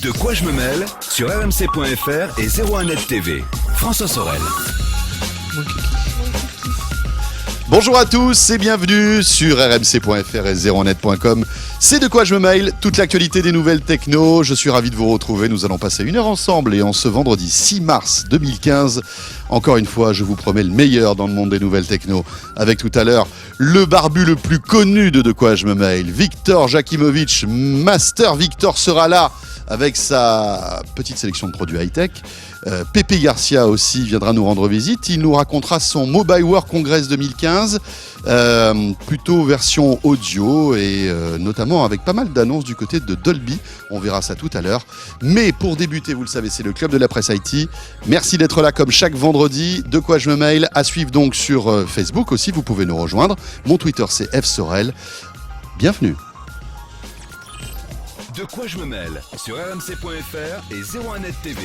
De quoi je me mêle sur rmc.fr et 01net TV. François Sorel. Bonjour à tous et bienvenue sur rmc.fr et 01net.com. C'est De quoi je me mêle, toute l'actualité des nouvelles techno. Je suis ravi de vous retrouver. Nous allons passer une heure ensemble et en ce vendredi 6 mars 2015, encore une fois, je vous promets le meilleur dans le monde des nouvelles techno. Avec tout à l'heure, le barbu le plus connu de quoi je me mêle, Victor Jakimovic. Master Victor sera là avec sa petite sélection de produits high-tech. Pépé Garcia aussi viendra nous rendre visite. Il nous racontera son Mobile World Congress 2015, plutôt version audio et notamment avec pas mal d'annonces du côté de Dolby. On verra ça tout à l'heure. Mais pour débuter, vous le savez, c'est le Club de la Presse IT. Merci d'être là comme chaque vendredi. De quoi je me mêle. À suivre donc sur Facebook aussi, vous pouvez nous rejoindre. Mon Twitter, c'est fsorel. Bienvenue. De quoi je me mêle sur rmc.fr et 01net TV.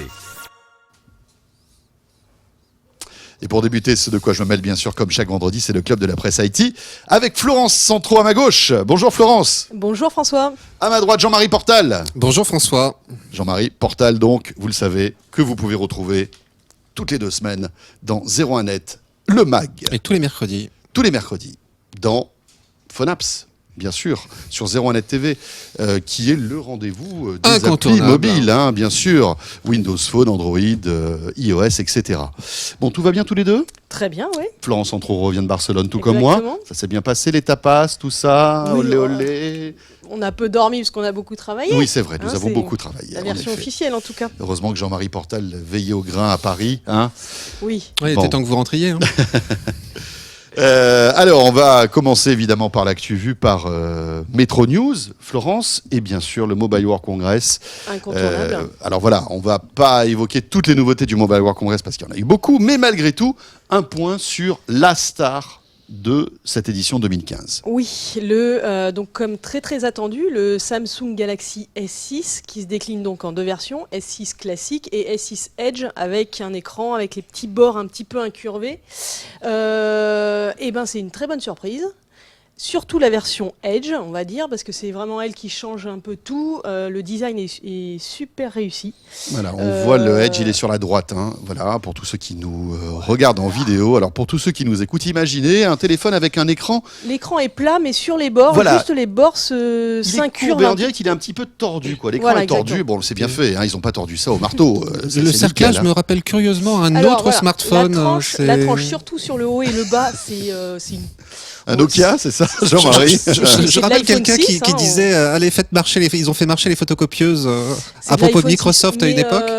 Et pour débuter, ce de quoi je me mêle, bien sûr, comme chaque vendredi, c'est le Club de la Presse IT, avec Florence Centro à ma gauche. Bonjour Florence. Bonjour François. À ma droite, Jean-Marie Portal. Bonjour François. Jean-Marie Portal, donc, vous le savez, que vous pouvez retrouver toutes les 2 semaines dans 01net, le mag. Et tous les mercredis. Tous les mercredis, dans Phonaps. Bien sûr, sur 01net TV, qui est le rendez-vous des applis mobiles, hein, bien sûr. Windows Phone, Android, iOS, etc. Bon, tout va bien tous les deux ? Très bien, oui. Florence Centro revient de Barcelone, tout Exactement. comme moi. Ça s'est bien passé, les tapas, tout ça, Oui, olé olé. On a peu dormi parce qu'on a beaucoup travaillé. Oui, c'est vrai, nous avons c'est beaucoup travaillé. La en version effet. officielle, en tout cas. Heureusement que Jean-Marie Portal veillait au grain à Paris. Hein. Oui. Ouais, il Bon. était temps que vous rentriez. Hein. Alors, on va commencer évidemment par l'actu vue par Metro News, Florence, et bien sûr le Mobile World Congress. Incontournable. Alors voilà, on va pas évoquer toutes les nouveautés du Mobile World Congress parce qu'il y en a eu beaucoup, mais malgré tout, un point sur la star de cette édition 2015. Oui, donc comme très attendu, le Samsung Galaxy S6 qui se décline donc en 2 versions, S6 classique et S6 Edge avec un écran avec les petits bords un petit peu incurvés. Et ben c'est une très bonne surprise. Surtout la version Edge, on va dire, parce que c'est vraiment elle qui change un peu tout. Le design est super réussi. Voilà, on voit le Edge, il est sur la droite. Hein. Voilà, pour tous ceux qui nous regardent en vidéo. Alors pour tous ceux qui nous écoutent, imaginez un téléphone avec un écran. L'écran est plat, mais sur les bords, Voilà. juste les bords Il est s'incurvent. courbé, on dirait qu'il est un petit peu tordu, quoi. L'écran Voilà, est tordu. exactement. Bon, c'est bien fait. Hein. Ils n'ont pas tordu ça au marteau. Ça, Le c'est cerclage nickel, hein. me rappelle curieusement un Alors, autre voilà, smartphone. La tranche, surtout sur le haut et le bas, c'est une... Un Nokia, c'est ça, Jean-Marie? Je c'est rappelle de l'iPhone quelqu'un 6, qui disait allez, faites marcher ils ont fait marcher les photocopieuses C'est à de propos de l'iPhone Microsoft 6, à une époque.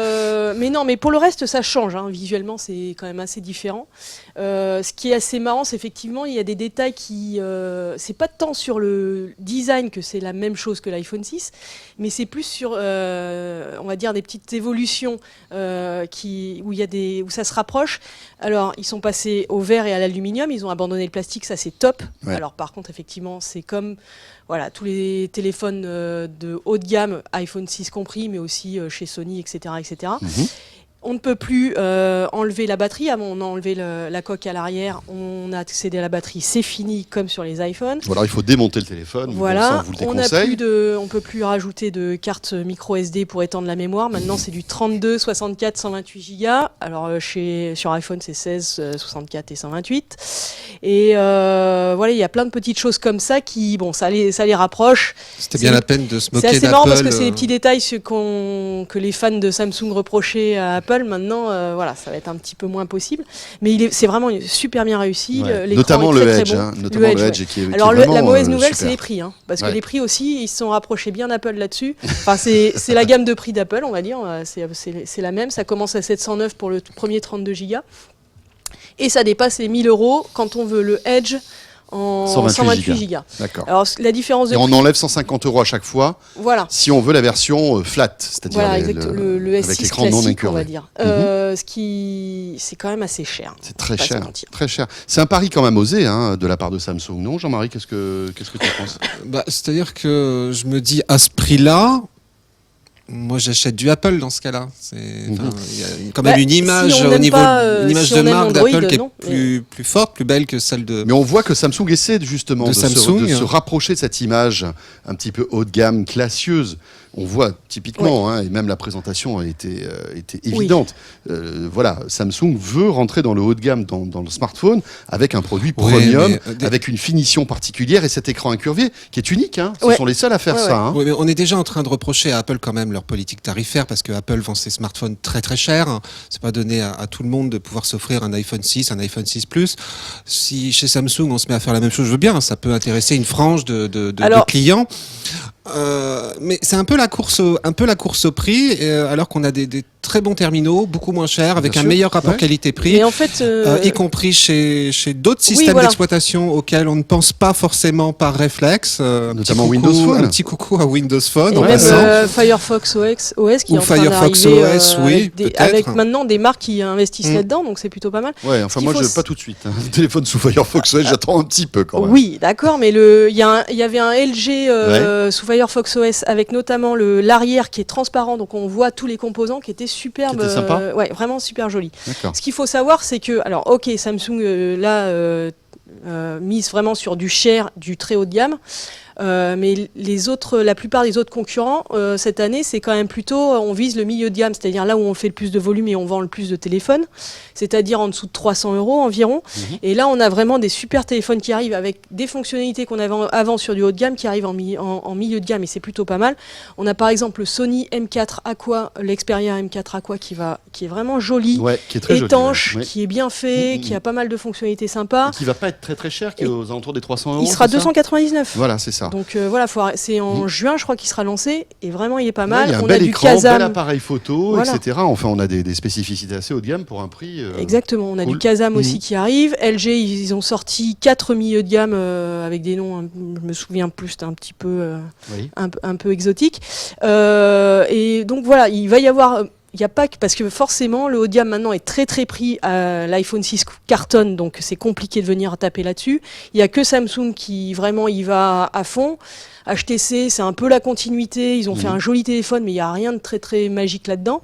Mais non, mais pour le reste, ça change. Hein. Visuellement, c'est quand même assez différent. Ce qui est assez marrant, c'est effectivement, il y a des détails qui... c'est pas tant sur le design que c'est la même chose que l'iPhone 6, mais c'est plus sur, on va dire, des petites évolutions où ça se rapproche. Alors, ils sont passés au verre et à l'aluminium, ils ont abandonné le plastique, ça c'est top. Ouais. Alors par contre, effectivement, c'est comme... Voilà, tous les téléphones de haut de gamme, iPhone 6 compris, mais aussi chez Sony, etc. etc. On ne peut plus enlever la batterie. Avant, on a enlevé la coque à l'arrière, on a accédé à la batterie, c'est fini comme sur les iPhones. Ou alors il faut démonter le téléphone. Voilà, Bon, ça, on vous le on ne déconseille. peut plus rajouter de carte micro SD pour étendre la mémoire. Maintenant, c'est du 32, 64, 128 Go. Alors sur iPhone, c'est 16, 64 et 128. Et voilà, il y a plein de petites choses comme ça qui, bon, ça les rapproche. C'était bien la peine de se C'est moquer d'Apple. assez marrant parce que c'est des petits détails que les fans de Samsung reprochaient à Apple. Maintenant, voilà, ça va être un petit peu moins possible. Mais c'est vraiment super bien réussi. Ouais. L'écran Notamment est le très, Edge. très bon. Hein. Notamment le Edge ouais. qui est Alors vraiment, la mauvaise nouvelle, super. c'est les prix. Hein, parce Ouais. que les prix aussi, ils se sont rapprochés bien d'Apple là-dessus. Enfin, c'est la gamme de prix d'Apple, on va dire. C'est la même. Ça commence à 709 pour le premier 32 Go. Et ça dépasse les 1000 € quand on veut le Edge en 128 Go. D'accord. Alors la différence de Et on prix, enlève 150 € à chaque fois voilà. si on veut la version flat, c'est-à-dire Voilà, le avec S6 l'écran non classique, on va incurvé. dire. Ce qui, c'est quand même assez cher. C'est très Pas se cher, mentir. très cher. C'est un pari quand même osé hein, de la part de Samsung, non Jean-Marie? Qu'est-ce que tu penses? C'est-à-dire que je me dis à ce prix-là, moi j'achète du Apple dans ce cas-là. Il y a quand même une image si on au n'aime niveau pas, une image si de on aime marque Android, d'Apple qui non, est plus forte, plus belle que celle de. Mais on voit que Samsung essaie justement De de Samsung. se rapprocher de cette image un petit peu haut de gamme, classieuse on voit typiquement, et même la présentation était évidente. Voilà, Samsung veut rentrer dans le haut de gamme dans le smartphone avec un produit premium, avec une finition particulière et cet écran incurvé qui est unique. Ce sont les seuls à faire ça. Oui, mais on est déjà en train de reprocher à Apple quand même leur politique tarifaire parce que Apple vend ses smartphones très très chers. C'est pas donné à tout le monde de pouvoir s'offrir un iPhone 6, un iPhone 6 Plus. Si chez Samsung on se met à faire la même chose, je veux bien. Ça peut intéresser une frange de clients. Mais c'est un peu la course au prix, alors qu'on a des très bons terminaux, beaucoup moins chers, avec un meilleur rapport qualité-prix, et en fait, y compris chez d'autres systèmes d'exploitation auxquels on ne pense pas forcément par réflexe. Notamment Windows Phone. Un petit coucou à Windows Phone. Et même Firefox OS qui est en train Firefox d'arriver, OS, oui, avec maintenant des marques qui investissent là-dedans, donc c'est plutôt pas mal. Ouais, enfin moi je pas tout de suite. Un téléphone sous Firefox OS, j'attends un petit peu quand même. Oui, d'accord, mais il y avait un LG sous Firefox OS avec notamment l'arrière qui est transparent, donc on voit tous les composants qui étaient superbes. C'était sympa. Ouais, vraiment super joli. D'accord. Ce qu'il faut savoir, c'est que, alors ok, Samsung mise vraiment sur du cher, du très haut de gamme. Mais la plupart des autres concurrents cette année, c'est quand même plutôt, on vise le milieu de gamme, c'est-à-dire là où on fait le plus de volume et on vend le plus de téléphones, c'est-à-dire en dessous de 300 € environ. Et là, on a vraiment des super téléphones qui arrivent avec des fonctionnalités qu'on avait avant sur du haut de gamme qui arrivent en milieu de gamme, et c'est plutôt pas mal. On a par exemple le Sony M4 Aqua, l'Xperia M4 Aqua qui est vraiment joli, qui est très étanche, joli, qui est bien fait, qui a pas mal de fonctionnalités sympas. Et qui va pas être très très cher, qui est aux alentours des 300 €. Il sera 299. Voilà, c'est ça. Donc voilà, c'est en juin, je crois qu'il sera lancé, et vraiment il est pas mal. Il y a un on bel a du écran, Kazam, bel appareil photo, voilà. etc. Enfin, on a des spécificités assez haut de gamme pour un prix. Exactement, on a du Kazam aussi qui arrive. LG, ils ont sorti 4 milieux de gamme avec des noms, je me souviens plus, c'était un petit peu un peu exotique. Et donc voilà, il va y avoir. Il n'y a pas que, parce que forcément le haut de gamme maintenant est très très pris, l'iPhone 6 cartonne, donc c'est compliqué de venir taper là-dessus. Il n'y a que Samsung qui vraiment y va à fond. HTC, c'est un peu la continuité, ils ont fait un joli téléphone, mais il n'y a rien de très très magique là-dedans.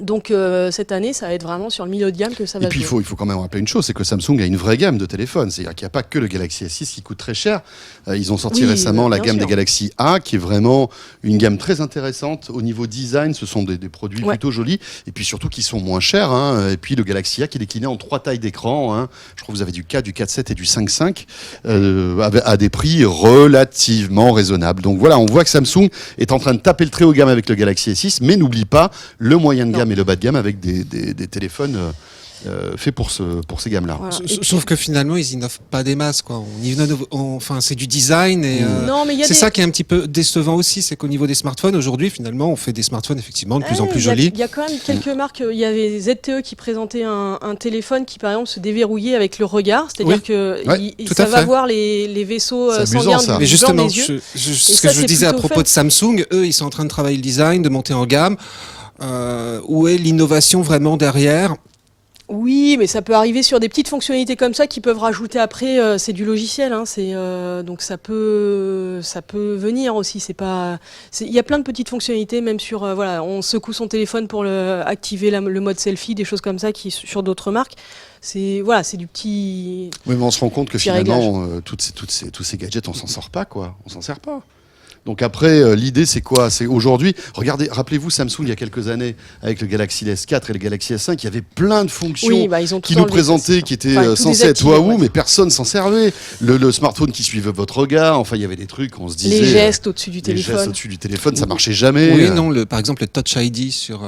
Donc cette année, ça va être vraiment sur le milieu de gamme que ça va. Et puis il faut quand même rappeler une chose, c'est que Samsung a une vraie gamme de téléphones. C'est-à-dire qu'il n'y a pas que le Galaxy S6 qui coûte très cher. Ils ont sorti récemment la gamme des Galaxy A, qui est vraiment une gamme très intéressante au niveau design. Ce sont des produits plutôt jolis, et puis surtout qui sont moins chers. Et puis le Galaxy A qui est décliné en 3 tailles d'écran. Je crois que vous avez du 4, du 4.7 et du 5.5 à des prix relativement raisonnables. Donc voilà, on voit que Samsung est en train de taper le très haut gamme avec le Galaxy S6, mais n'oublie pas le moyen de gamme et le bas de gamme avec des téléphones faits pour ces gammes-là. Voilà. Sauf que finalement, ils n'innovent pas des masses, quoi. Enfin, c'est du design, et c'est ça qui est un petit peu décevant aussi, c'est qu'au niveau des smartphones, aujourd'hui, finalement, on fait des smartphones effectivement de plus en plus jolis. Il y a quand même quelques marques. Il y avait ZTE qui présentait un téléphone qui, par exemple, se déverrouillait avec le regard, c'est-à-dire que ça va voir les vaisseaux sanguins ça. du Mais justement, blanc des yeux. ce que je disais à propos de Samsung, eux, ils sont en train de travailler le design, de monter en gamme. Où est l'innovation vraiment derrière ? Oui, mais ça peut arriver sur des petites fonctionnalités comme ça qui peuvent rajouter après. C'est du logiciel, donc ça peut venir aussi. Il y a plein de petites fonctionnalités, même sur on secoue son téléphone pour activer le mode selfie, des choses comme ça qui sur d'autres marques. C'est du petit. Oui, mais on se rend compte que finalement, tous ces gadgets, on s'en sort pas, quoi. On s'en sert pas. Donc après, l'idée c'est quoi ? C'est aujourd'hui, rappelez-vous Samsung il y a quelques années avec le Galaxy S4 et le Galaxy S5, il y avait plein de fonctions qui nous présentaient, qui étaient censées être waouh, mais personne s'en servait. Le smartphone qui suivait votre regard, enfin il y avait des trucs, on se disait... Les gestes au-dessus du téléphone. Ça marchait jamais. Oui, non, par exemple le Touch ID sur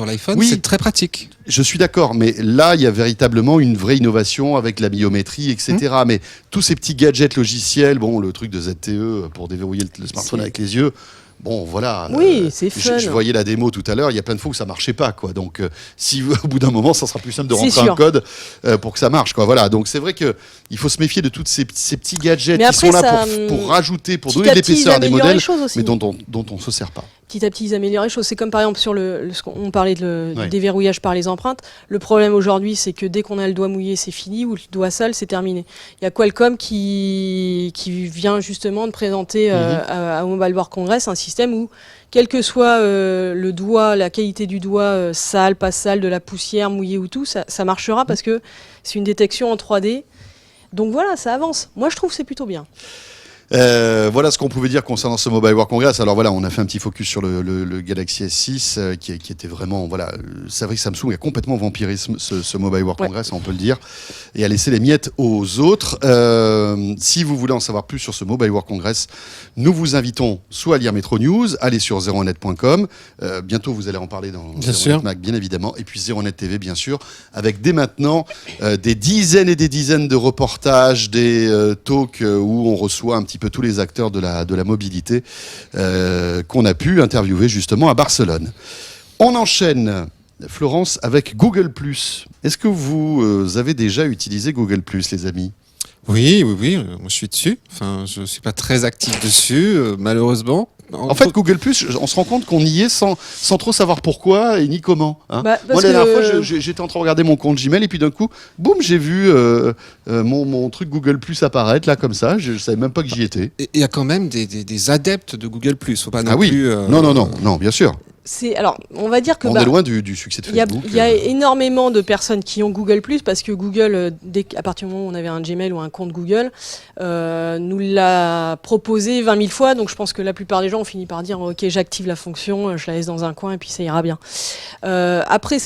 l'iPhone, c'est très pratique. Je suis d'accord, mais là il y a véritablement une vraie innovation avec la biométrie, etc. Mais tous ces petits gadgets logiciels, le truc de ZTE pour déverrouiller le smartphone avec les yeux, bon voilà. Oui, c'est fun. Je voyais la démo tout à l'heure, il y a plein de fois où ça marchait pas, quoi. Donc si au bout d'un moment ça sera plus simple de rentrer un code pour que ça marche, quoi. Voilà. Donc c'est vrai que il faut se méfier de tous ces petits gadgets qui sont là pour rajouter, pour donner de l'épaisseur à des modèles, mais dont on se sert pas. Petit à petit, ils améliorent les choses. C'est comme par exemple sur on parlait du déverrouillage par les empreintes. Le problème aujourd'hui, c'est que dès qu'on a le doigt mouillé, c'est fini, ou le doigt sale, c'est terminé. Il y a Qualcomm qui vient justement de présenter à Mobile World Congress un système où, quel que soit le doigt, la qualité du doigt, sale, pas sale, de la poussière, mouillée ou tout, ça marchera parce que c'est une détection en 3D. Donc voilà, ça avance. Moi, je trouve que c'est plutôt bien. Voilà ce qu'on pouvait dire concernant ce Mobile World Congress. Alors voilà, on a fait un petit focus sur le Galaxy S6 qui était vraiment, voilà, c'est vrai que Samsung a complètement vampiré ce Mobile World Congress, on peut le dire, et a laissé les miettes aux autres. Si vous voulez en savoir plus sur ce Mobile World Congress, nous vous invitons soit à lire Metro News, aller sur 01net.com. Bientôt vous allez en parler dans 01net Mag, bien évidemment, et puis 01net TV, bien sûr, avec dès maintenant des dizaines et des dizaines de reportages, des talks où on reçoit un petit peu tous les acteurs de la mobilité qu'on a pu interviewer justement à Barcelone. On enchaîne, Florence, avec Google+. Est-ce que vous avez déjà utilisé Google+, les amis ? Oui, moi je suis dessus. Enfin, je suis pas très actif dessus, malheureusement. En fait, Google+, on se rend compte qu'on y est sans trop savoir pourquoi et ni comment. Hein. Moi, la dernière fois, j'étais en train de regarder mon compte Gmail et puis d'un coup, boum, j'ai vu mon truc Google+ apparaître là comme ça. Je savais même pas que j'y étais. Il y a quand même des adeptes de Google+. Faut pas non oui. plus. Non, bien sûr. Alors, on va dire que on est loin du succès de Facebook. Il y a énormément de personnes qui ont Google+, parce que Google, à partir du moment où on avait un Gmail ou un compte Google, nous l'a proposé 20 000 fois. Donc je pense que la plupart des gens ont fini par dire ok, j'active la fonction, je la laisse dans un coin et puis ça ira bien. Après,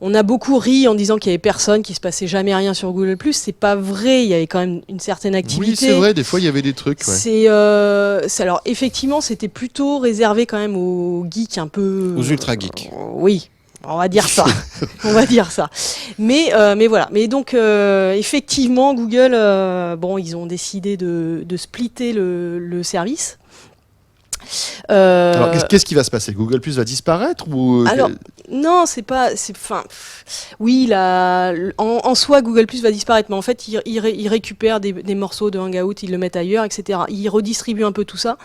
on a beaucoup ri en disant qu'il y avait personne, qu'il se passait jamais rien sur Google+. C'est pas vrai, il y avait quand même une certaine activité. Oui, c'est vrai, des fois il y avait des trucs. Ouais. Alors effectivement, c'était plutôt réservé quand même aux geeks un peu. Aux ultra geeks. Oui. On va dire ça. Mais voilà. Mais donc effectivement, Google, ils ont décidé de splitter le service. Alors qu'est-ce qui va se passer ? Google+ va disparaître ou Alors non, oui, en soi Google+ va disparaître, mais en fait il récupère des morceaux de Hangout, ils le mettent ailleurs, etc. Il redistribue un peu tout ça.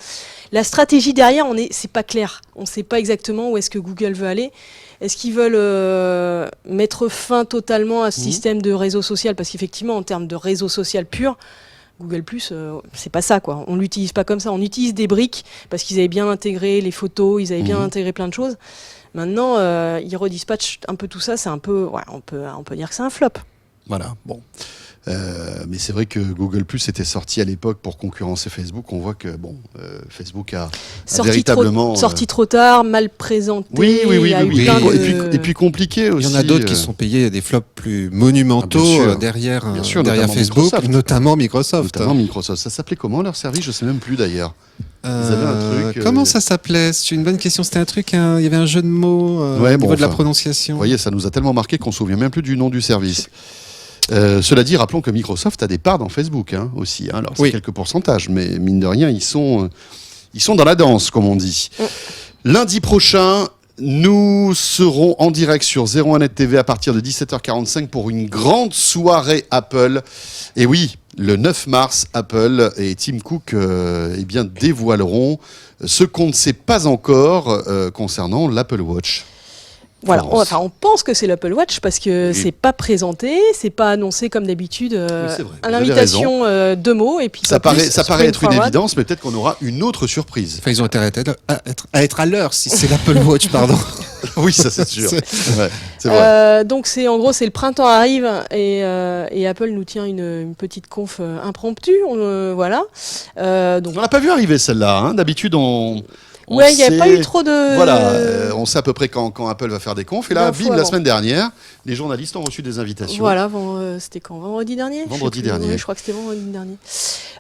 La stratégie derrière, c'est pas clair. On ne sait pas exactement où est-ce que Google veut aller. Est-ce qu'ils veulent mettre fin totalement à ce système de réseau social ? Parce qu'effectivement, en termes de réseau social pur, Google+, c'est pas ça, quoi. On l'utilise pas comme ça. On utilise des briques parce qu'ils avaient bien intégré les photos, ils avaient bien intégré plein de choses. Maintenant, ils redispatchent un peu tout ça. C'est un peu, on peut dire que c'est un flop. Voilà. Bon. Mais c'est vrai que Google+ était sorti à l'époque pour concurrencer Facebook. On voit que Facebook a véritablement sorti trop tard, mal présenté. Oui. Et puis compliqué aussi. Il y en a d'autres qui se sont payés des flops plus monumentaux derrière Facebook, notamment Microsoft. Ça s'appelait comment leur service ? Je sais même plus d'ailleurs. Ils avaient un truc. Comment ça s'appelait ? C'est une bonne question. C'était un truc. Il y avait un jeu de mots au niveau de la prononciation. Vous voyez, ça nous a tellement marqué qu'on se souvient même plus du nom du service. Cela dit, rappelons que Microsoft a des parts dans Facebook aussi. Alors, c'est quelques pourcentages, mais mine de rien, ils sont dans la danse, comme on dit. Lundi prochain, nous serons en direct sur 01net TV à partir de 17h45 pour une grande soirée Apple. Et oui, le 9 mars, Apple et Tim Cook dévoileront ce qu'on ne sait pas encore concernant l'Apple Watch. Voilà, on pense que c'est l'Apple Watch parce que c'est pas présenté, c'est pas annoncé comme d'habitude. À l'invitation, 2 mots et puis ça paraît être une évidence, mais peut-être qu'on aura une autre surprise. Enfin, ils ont intérêt à être à l'heure si c'est l'Apple Watch, pardon. Oui, ça c'est sûr. C'est vrai. Donc c'est le printemps arrive et Apple nous tient une petite conf impromptue, voilà. Donc on l'a pas vu arriver celle-là. D'habitude il n'y a pas eu trop de... Voilà, on sait à peu près quand Apple va faire des confs. Et là, bim, la semaine dernière, les journalistes ont reçu des invitations. Voilà, c'était quand ? Vendredi dernier ? Vendredi dernier. Oui, je crois que c'était vendredi dernier.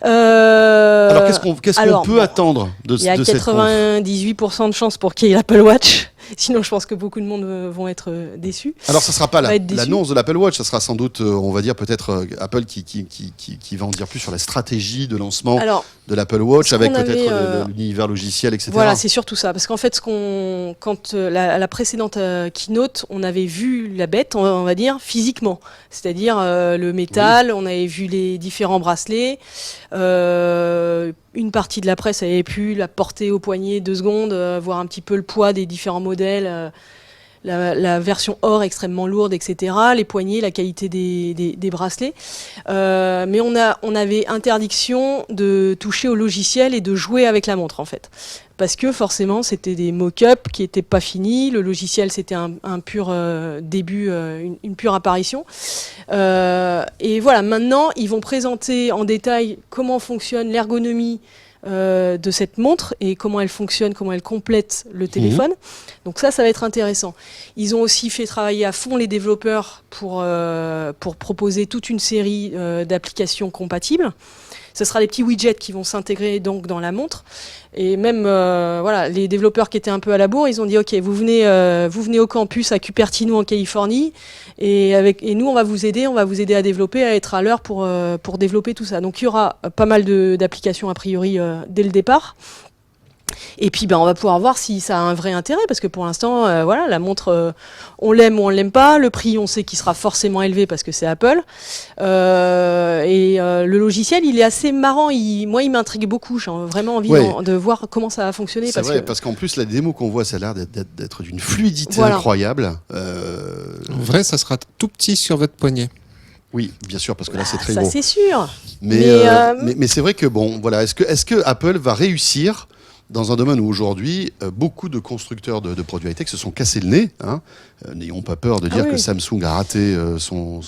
Alors, qu'est-ce qu'on peut attendre de cette conf ? Il y a 98% de chances pour qu'il y ait l'Apple Watch. Sinon, je pense que beaucoup de monde vont être déçus. Alors, ça ne sera pas l'annonce de l'Apple Watch, ça sera sans doute, on va dire peut-être Apple qui va en dire plus sur la stratégie de lancement de l'Apple Watch avec peut-être l'univers logiciel, etc. Voilà, c'est surtout ça. Parce qu'en fait, quand la précédente keynote, on avait vu la bête, on va dire, physiquement. C'est-à-dire le métal, on avait vu les différents bracelets. Une partie de la presse avait pu la porter au poignet 2 secondes, voir un petit peu le poids des différents modèles. la version or extrêmement lourde, etc. Les poignées, la qualité des bracelets. Mais on avait interdiction de toucher au logiciel et de jouer avec la montre en fait. Parce que forcément, c'était des mock-ups qui n'étaient pas finis. Le logiciel, c'était un pur début, une pure apparition. Et voilà, maintenant, ils vont présenter en détail comment fonctionne l'ergonomie de cette montre et comment elle fonctionne, comment elle complète le téléphone. Donc ça va être intéressant. Ils ont aussi fait travailler à fond les développeurs pour proposer toute une série d'applications compatibles. Ce sera des petits widgets qui vont s'intégrer donc dans la montre. Et même voilà, les développeurs qui étaient un peu à la bourre, ils ont dit ok, vous venez au campus à Cupertino en Californie et nous on va vous aider à développer, à être à l'heure pour développer tout ça. Donc il y aura pas mal d'applications a priori dès le départ. Et puis on va pouvoir voir si ça a un vrai intérêt parce que pour l'instant voilà, la montre on l'aime ou on l'aime pas, le prix on sait qu'il sera forcément élevé parce que c'est Apple le logiciel il est assez marrant, moi il m'intrigue beaucoup, j'ai vraiment envie de voir comment ça va fonctionner. Parce qu'en plus la démo qu'on voit ça a l'air d'être d'une fluidité incroyable. En vrai ça sera tout petit sur votre poignet. Oui, bien sûr, parce que là c'est très ça gros. C'est sûr. Mais c'est vrai que bon, voilà, est-ce que Apple va réussir dans un domaine où aujourd'hui beaucoup de constructeurs de produits high-tech se sont cassés le nez, hein. N'ayons pas peur de dire que Samsung a raté son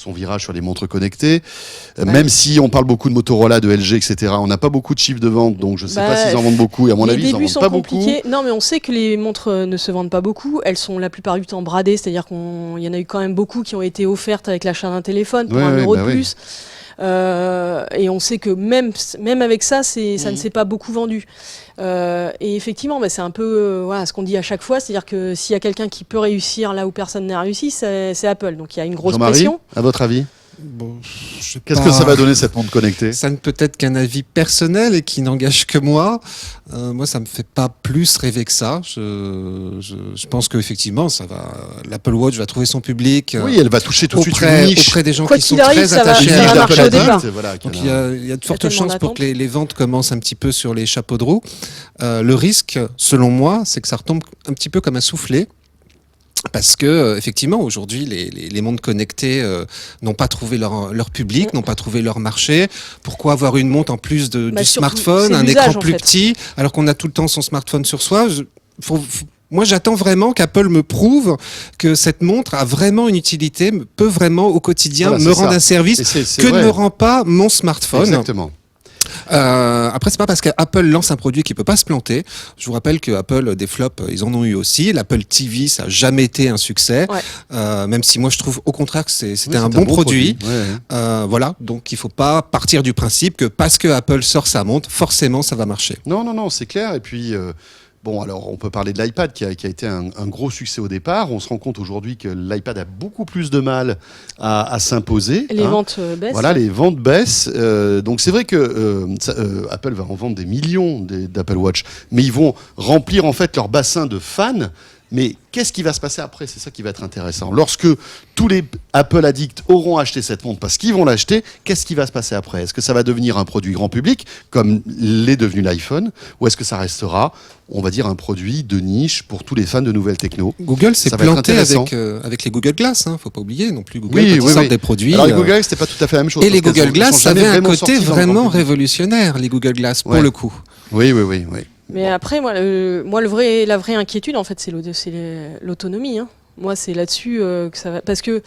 virage sur les montres connectées. Même si on parle beaucoup de Motorola, de LG, etc., on n'a pas beaucoup de chiffres de vente, donc je ne sais pas s'ils en vendent beaucoup. Et à mon avis, ils en vendent pas beaucoup. Non, mais on sait que les montres ne se vendent pas beaucoup. Elles sont la plupart du temps bradées, c'est-à-dire qu'il y en a eu quand même beaucoup qui ont été offertes avec l'achat d'un téléphone pour €1 de plus. Et on sait que même avec ça, ça ne s'est pas beaucoup vendu. Et effectivement, c'est un peu ce qu'on dit à chaque fois, c'est-à-dire que s'il y a quelqu'un qui peut réussir là où personne n'a réussi, c'est Apple. Donc il y a une grosse pression. À votre avis ? Bon, qu'est-ce que ça va donner cette montre connectée ? Ça ne peut être qu'un avis personnel et qui n'engage que moi. Moi, ça me fait pas plus rêver que ça. Je pense qu'effectivement, l'Apple Watch va trouver son public. Oui, elle va toucher tout de suite une niche auprès des gens Quoi qui sont arrive, très attachés à marcher au départ. Donc il y a de fortes chances pour que les ventes commencent un petit peu sur les chapeaux de roue. Le risque, selon moi, c'est que ça retombe un petit peu comme un soufflet. Parce que effectivement aujourd'hui les montres connectées n'ont pas trouvé leur public, n'ont pas trouvé leur marché. Pourquoi avoir une montre en plus du smartphone, un écran plus petit, alors qu'on a tout le temps son smartphone sur soi? Moi, j'attends vraiment qu'Apple me prouve que cette montre a vraiment une utilité, peut vraiment au quotidien me rendre un service que ne me rend pas mon smartphone. Exactement. Après, c'est pas parce qu'Apple lance un produit qui peut pas se planter. Je vous rappelle que Apple, des flops, ils en ont eu aussi. L'Apple TV, ça a jamais été un succès. Même si moi, je trouve au contraire que c'était un bon produit. Voilà. Donc, il faut pas partir du principe que parce que Apple sort sa montre, forcément, ça va marcher. Non, c'est clair. Et puis, bon, alors on peut parler de l'iPad qui a été un gros succès au départ. On se rend compte aujourd'hui que l'iPad a beaucoup plus de mal à s'imposer. Les ventes baissent. Voilà, les ventes baissent. Donc c'est vrai que Apple va en vendre des millions d'Apple Watch, mais ils vont remplir en fait leur bassin de fans. Mais qu'est-ce qui va se passer après ? C'est ça qui va être intéressant. Lorsque tous les Apple addicts auront acheté cette montre parce qu'ils vont l'acheter, qu'est-ce qui va se passer après ? Est-ce que ça va devenir un produit grand public, comme l'est devenu l'iPhone, ou est-ce que ça restera, on va dire, un produit de niche pour tous les fans de nouvelles techno ? Google s'est planté avec les Google Glass, hein, faut pas oublier non plus. Google, quand ils sortent des produits. Alors les Google Glass, c'était pas tout à fait la même chose. Et les Google Glass avaient un côté vraiment révolutionnaire, les Google Glass, pour le coup. Oui. Mais après, la vraie inquiétude, en fait, c'est l'autonomie. Hein. Moi, c'est là-dessus que ça va. Parce que,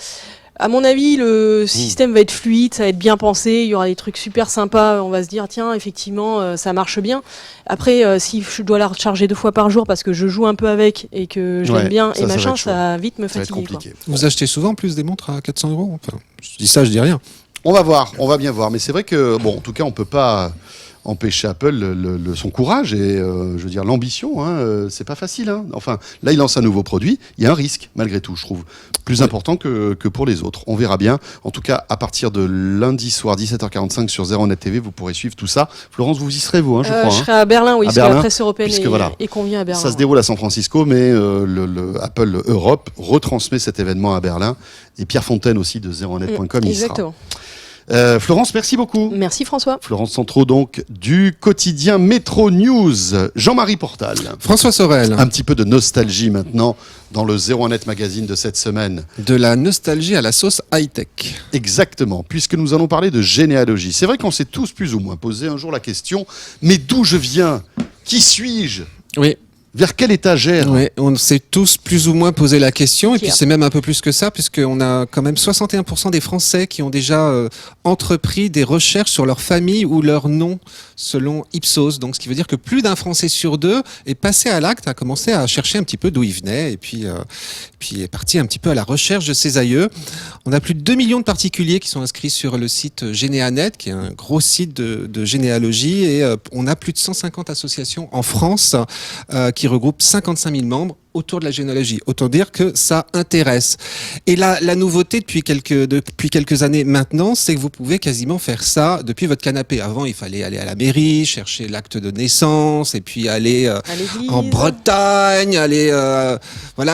à mon avis, le système va être fluide, ça va être bien pensé, il y aura des trucs super sympas. On va se dire, tiens, effectivement, ça marche bien. Après, si je dois la recharger 2 fois par jour parce que je joue un peu avec et que je l'aime bien, ça va vite me fatiguer. Quoi. Vous achetez souvent plus des montres à 400 €? Enfin, je dis ça, je dis rien. On va bien voir. Mais c'est vrai que, bon, en tout cas, on peut pas empêcher Apple son courage et je veux dire l'ambition, hein, c'est pas facile. Hein. Enfin, là, il lance un nouveau produit. Il y a un risque, malgré tout, je trouve, plus important que pour les autres. On verra bien. En tout cas, à partir de lundi soir, 17h45 sur 0net TV, vous pourrez suivre tout ça. Florence, vous y serez, vous, je crois. Je serai à Berlin, oui, parce que la presse européenne est convient à Berlin. Ça se déroule à San Francisco, mais le Apple Europe retransmet cet événement à Berlin. Et Pierre Fontaine aussi de 0net.com, il sera. Florence, merci beaucoup. Merci François. Florence Centraux, donc, du quotidien Métro News. Jean-Marie Portal. François Sorel. Un petit peu de nostalgie maintenant dans le 01net magazine de cette semaine. De la nostalgie à la sauce high-tech. Exactement, puisque nous allons parler de généalogie. C'est vrai qu'on s'est tous plus ou moins posé un jour la question, mais d'où je viens ? Qui suis-je ? Oui. Vers quelle étagère ? Oui, on s'est tous plus ou moins posé la question, et puis Pierre. c'est même un peu plus que ça, puisqu'on a quand même 61% des Français qui ont déjà entrepris des recherches sur leur famille ou leur nom, selon Ipsos. Donc, ce qui veut dire que plus d'un Français sur deux est passé à l'acte, a commencé à chercher un petit peu d'où il venait, et puis est parti un petit peu à la recherche de ses aïeux. On a plus de 2 millions de particuliers qui sont inscrits sur le site Généanet, qui est un gros site de généalogie, et on a plus de 150 associations en France qui regroupe 55 000 membres autour de la généalogie. Autant dire que ça intéresse. Et la nouveauté depuis quelques années maintenant, c'est que vous pouvez quasiment faire ça depuis votre canapé. Avant, il fallait aller à la mairie, chercher l'acte de naissance, et puis aller À l'église. en Bretagne, aller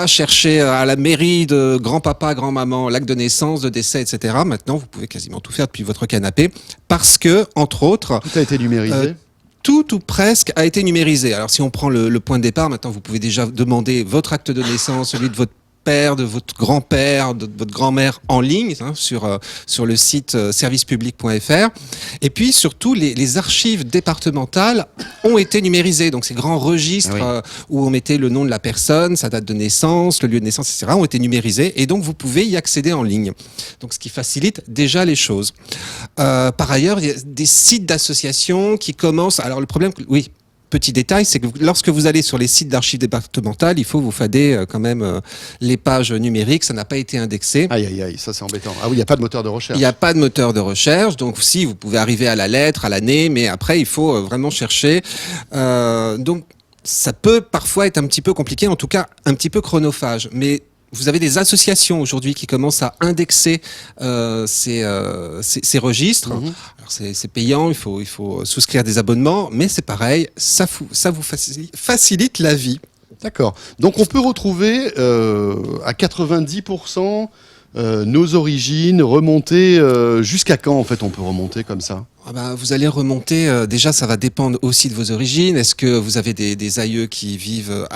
chercher à la mairie de grand-papa, grand-maman, l'acte de naissance, de décès, etc. Maintenant, vous pouvez quasiment tout faire depuis votre canapé, parce que, entre autres, Tout a été numérisé. tout ou presque a été numérisé. Alors si on prend le point de départ, maintenant vous pouvez déjà demander votre acte de naissance, celui de votre père, de votre grand-père, de votre grand-mère en ligne sur le site servicepublic.fr. Et puis surtout, les archives départementales ont été numérisées. Donc ces grands registres où on mettait le nom de la personne, sa date de naissance, le lieu de naissance, etc. ont été numérisés. Et donc vous pouvez y accéder en ligne. Donc ce qui facilite déjà les choses. Par ailleurs, il y a des sites d'associations qui commencent... Alors le problème... Oui. Petit détail, c'est que lorsque vous allez sur les sites d'archives départementales, il faut vous fader quand même les pages numériques, ça n'a pas été indexé. Aïe, aïe, aïe, ça c'est embêtant. Ah oui, il n'y a pas de moteur de recherche. Il n'y a pas de moteur de recherche, donc si, vous pouvez arriver à la lettre, à l'année, mais après, il faut vraiment chercher. Donc, ça peut parfois être un petit peu compliqué, en tout cas un petit peu chronophage, mais vous avez des associations aujourd'hui qui commencent à indexer ces registres. Mhm. Alors c'est payant, il faut souscrire des abonnements, mais c'est pareil, ça vous facilite la vie. D'accord. Donc on peut retrouver à 90% nos origines, remonter jusqu'à quand en fait on peut remonter comme ça ? Vous allez remonter, déjà ça va dépendre aussi de vos origines. Est-ce que vous avez des aïeux qui vivent,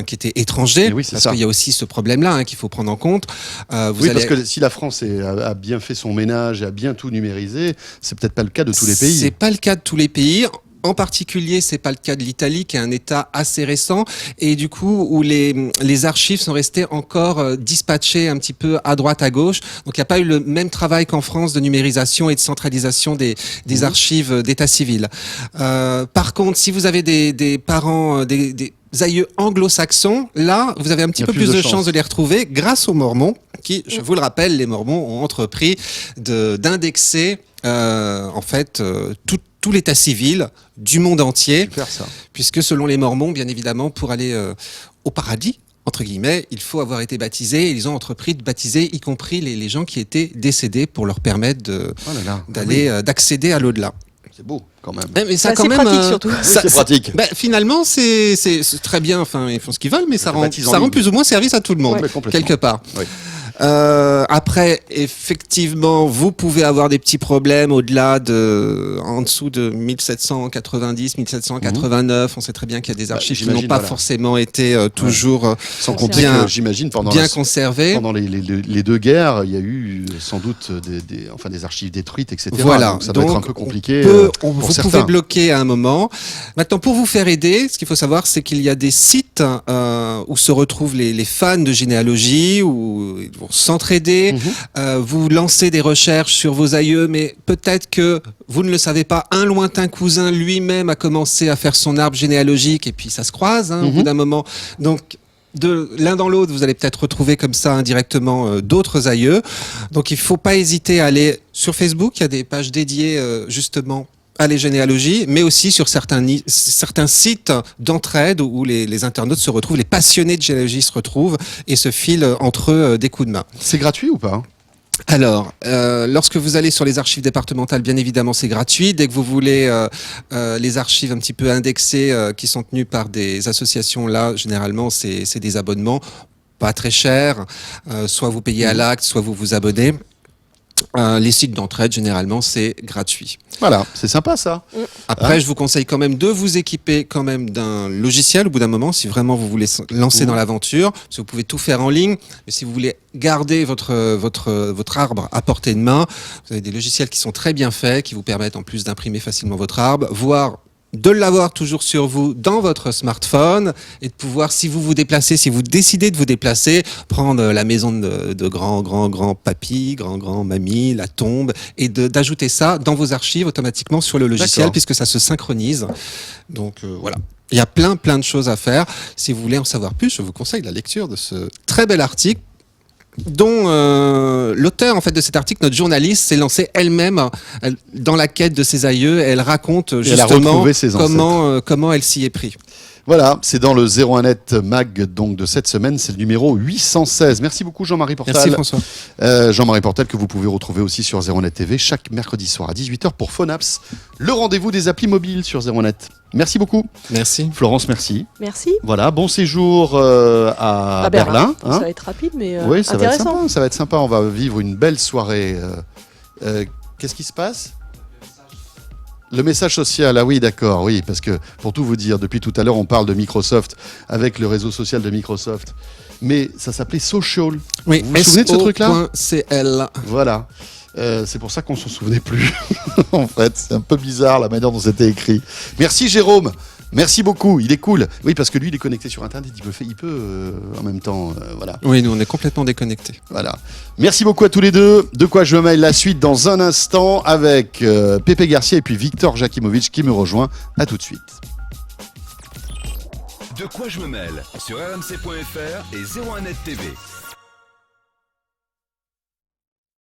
qui étaient étrangers ? Oui, c'est parce ça. qu'il y a aussi ce problème-là qu'il faut prendre en compte. Parce que si la France a bien fait son ménage et a bien tout numérisé, c'est peut-être pas le cas de tous les pays. C'est pas le cas de tous les pays. En particulier, c'est pas le cas de l'Italie, qui est un État assez récent, et du coup où les archives sont restées encore dispatchées un petit peu à droite, à gauche. Donc il n'y a pas eu le même travail qu'en France de numérisation et de centralisation des archives d'état civil. Par contre, si vous avez des parents, des aïeux anglo-saxons, là, vous avez un petit peu plus de chances de les retrouver grâce aux Mormons, qui, je vous le rappelle, les Mormons ont entrepris d'indexer tout l'état civil du monde entier. Super, ça. Puisque selon les Mormons, bien évidemment, pour aller au paradis, entre guillemets, il faut avoir été baptisé, et ils ont entrepris de baptiser, y compris les gens qui étaient décédés, pour leur permettre d'accéder à l'au-delà. C'est beau quand même. Mais ça, C'est quand assez même, pratique surtout. C'est pratique. Finalement, c'est très bien. Enfin, ils font ce qu'ils veulent, mais ça rend ligne. plus ou moins service à tout le monde, Ouais, complètement. quelque part. Oui. Après, effectivement, vous pouvez avoir des petits problèmes en dessous de 1790, 1789. On sait très bien qu'il y a des archives qui n'ont pas forcément été toujours Sans compter bien, que j'imagine bien conservées. Pendant les deux guerres, il y a eu sans doute des archives détruites, etc. Voilà. Donc ça doit être un peu compliqué. Vous pouvez bloquer à un moment. Maintenant, pour vous faire aider, ce qu'il faut savoir, c'est qu'il y a des sites où se retrouvent les fans de généalogie, où ils vont s'entraider. Vous lancez des recherches sur vos aïeux, mais peut-être que vous ne le savez pas, un lointain cousin lui-même a commencé à faire son arbre généalogique, et puis ça se croise au bout d'un moment. Donc, de l'un dans l'autre, vous allez peut-être retrouver comme ça indirectement d'autres aïeux. Donc il ne faut pas hésiter à aller sur Facebook, il y a des pages dédiées justement à les généalogies, mais aussi sur certains sites d'entraide où les internautes se retrouvent, les passionnés de généalogie se retrouvent et se filent entre eux des coups de main. C'est gratuit ou pas ? Alors, lorsque vous allez sur les archives départementales, bien évidemment, c'est gratuit. Dès que vous voulez les archives un petit peu indexées qui sont tenues par des associations, là, généralement, c'est des abonnements pas très chers. Soit vous payez à l'acte, soit vous vous abonnez. Les sites d'entraide, généralement, c'est gratuit. Voilà, c'est sympa ça. Après, je vous conseille quand même de vous équiper quand même d'un logiciel au bout d'un moment, si vraiment vous voulez lancer dans l'aventure, parce que vous pouvez tout faire en ligne. Mais si vous voulez garder votre arbre à portée de main, vous avez des logiciels qui sont très bien faits, qui vous permettent en plus d'imprimer facilement votre arbre, voire de l'avoir toujours sur vous dans votre smartphone et de pouvoir, si vous vous déplacez, si vous décidez de vous déplacer, prendre la maison de grand papy, grand mamie, la tombe, et d'ajouter ça dans vos archives automatiquement sur le logiciel. D'accord. Puisque ça se synchronise. Donc voilà. Il y a plein de choses à faire. Si vous voulez en savoir plus, je vous conseille la lecture de ce très bel article dont l'auteur en fait de cet article, notre journaliste, s'est lancée elle-même dans la quête de ses aïeux. Elle raconte elle a justement retrouvé ses comment elle s'y est pris. Voilà, c'est dans le 01net Mag donc de cette semaine, c'est le numéro 816. Merci beaucoup Jean-Marie Portal. Merci François. Jean-Marie Portal que vous pouvez retrouver aussi sur 01net TV chaque mercredi soir à 18h pour Phonaps, le rendez-vous des applis mobiles sur 01net. Merci beaucoup. Merci. Florence, merci. Merci. Voilà, bon séjour à Berlin. Ça va être rapide, mais Oui, ça va être intéressant. sympa. Ça va être sympa. On va vivre une belle soirée. Qu'est-ce qui se passe ? Le message social, ah oui, d'accord, oui, parce que pour tout vous dire, depuis tout à l'heure, on parle de Microsoft avec le réseau social de Microsoft, mais ça s'appelait Social. Oui, vous vous souvenez de ce truc-là ? .cl. Voilà. C'est pour ça qu'on s'en souvenait plus. En fait, c'est un peu bizarre la manière dont c'était écrit. Merci Jérôme. Merci beaucoup. Il est cool. Oui, parce que lui, il est connecté sur Internet. Il peut en même temps. Voilà. Oui, nous, on est complètement déconnectés. Voilà. Merci beaucoup à tous les deux. De quoi je me mêle la suite dans un instant avec Pépé Garcia et puis Victor Jakimovic qui me rejoint. À tout de suite. De quoi je me mêle sur rmc.fr et 01net TV.